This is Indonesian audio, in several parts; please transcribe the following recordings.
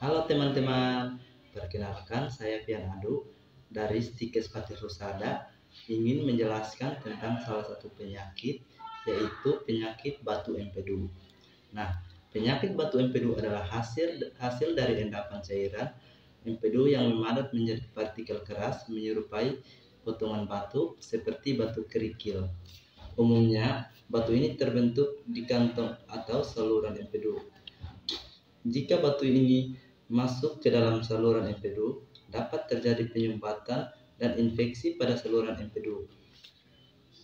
Halo teman-teman, perkenalkan saya Pian Adu dari Stikes Pati Rusada ingin menjelaskan tentang salah satu penyakit yaitu penyakit batu empedu. Nah, penyakit batu empedu adalah hasil dari endapan cairan empedu yang memadat menjadi partikel keras menyerupai potongan batu seperti batu kerikil. Umumnya, batu ini terbentuk di kantong atau saluran empedu. Jika batu ini masuk ke dalam saluran empedu, dapat terjadi penyumbatan dan infeksi pada saluran empedu.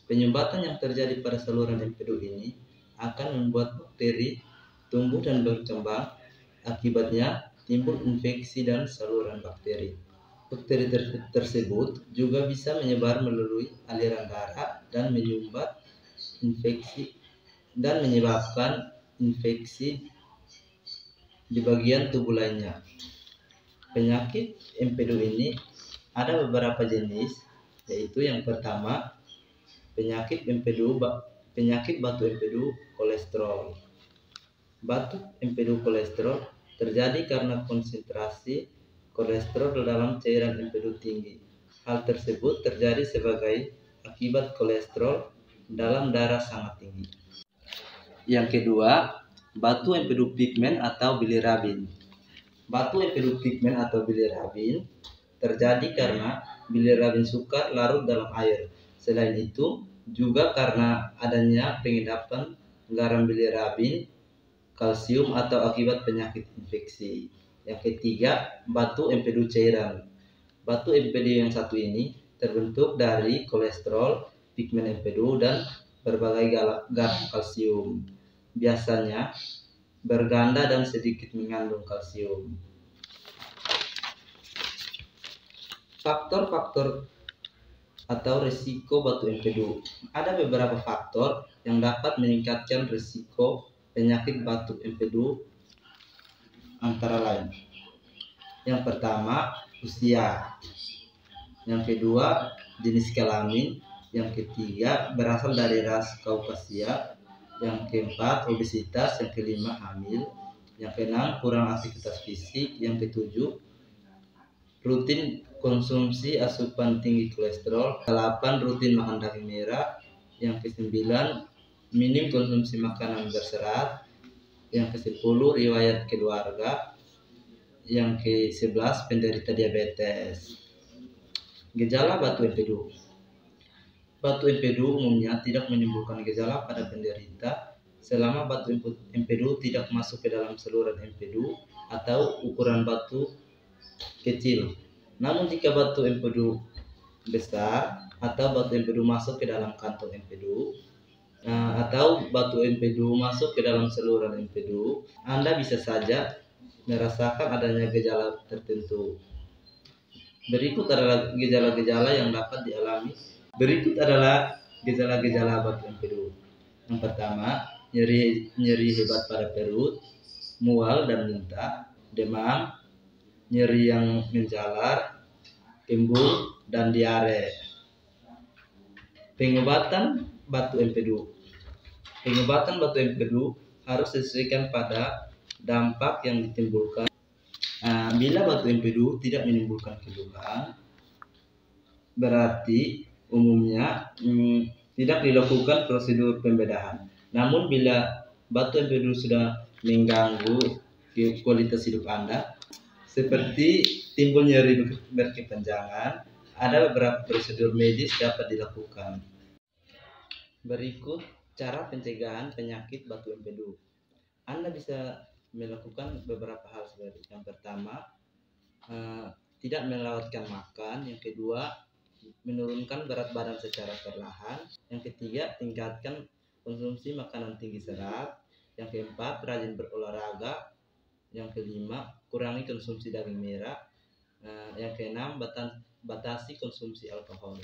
Penyumbatan yang terjadi pada saluran empedu ini akan membuat bakteri tumbuh dan berkembang. Akibatnya timbul infeksi dan saluran bakteri. Bakteri tersebut juga bisa menyebar melalui aliran darah dan menyumbat infeksi dan menyebabkan infeksi di bagian tubuh lainnya. Penyakit empedu ini ada beberapa jenis, yaitu yang pertama penyakit batu empedu kolesterol. Batu empedu kolesterol terjadi karena konsentrasi kolesterol dalam cairan empedu tinggi. Hal tersebut terjadi sebagai akibat kolesterol dalam darah sangat tinggi. Yang kedua, batu empedu pigmen atau bilirubin. Batu empedu pigmen atau bilirubin terjadi karena bilirubin sukar larut dalam air. Selain itu, juga karena adanya pengendapan garam bilirubin, kalsium atau akibat penyakit infeksi. Yang ketiga, batu empedu cairan. Batu empedu yang satu ini terbentuk dari kolesterol, pigmen empedu, dan berbagai garam kalsium. Biasanya berganda dan sedikit mengandung kalsium. Faktor-faktor atau risiko batu empedu. Ada beberapa faktor yang dapat meningkatkan risiko penyakit batu empedu, antara lain. Yang pertama, usia. Yang kedua, jenis kelamin. Yang ketiga, berasal dari ras Kaukasia. Yang keempat, obesitas. Yang kelima, hamil. Yang keenam, kurang aktivitas fisik. Yang ketujuh, rutin konsumsi asupan tinggi kolesterol. 8, rutin makan daging merah. Yang ke-9, minim konsumsi makanan berserat. Yang ke-10, riwayat keluarga. Yang ke-11, penderita diabetes. Gejala batu empedu. Batu empedu umumnya tidak menimbulkan gejala pada penderita selama batu empedu tidak masuk ke dalam saluran empedu atau ukuran batu kecil. Namun jika batu empedu besar atau batu empedu masuk ke dalam kantong empedu atau batu empedu masuk ke dalam saluran empedu, Anda bisa saja merasakan adanya gejala tertentu. Berikut adalah gejala-gejala yang dapat dialami. Berikut adalah gejala-gejala batu empedu. Yang pertama, nyeri hebat pada perut, mual dan muntah, demam, nyeri yang menjalar, timbul, dan diare. Pengobatan batu empedu. Pengobatan batu empedu harus disesuaikan pada dampak yang ditimbulkan. Bila batu empedu tidak menimbulkan keluhan, berarti umumnya tidak dilakukan prosedur pembedahan. Namun bila batu empedu sudah mengganggu kualitas hidup Anda, seperti timbul nyeri berkepanjangan, ada beberapa prosedur medis dapat dilakukan. Berikut cara pencegahan penyakit batu empedu. Anda bisa melakukan beberapa hal seperti yang pertama, tidak melewatkan makan. Yang kedua, menurunkan berat badan secara perlahan. Yang ketiga, tingkatkan konsumsi makanan tinggi serat. Yang keempat, rajin berolahraga. Yang kelima, kurangi konsumsi daging merah. Yang keenam, batasi konsumsi alkohol.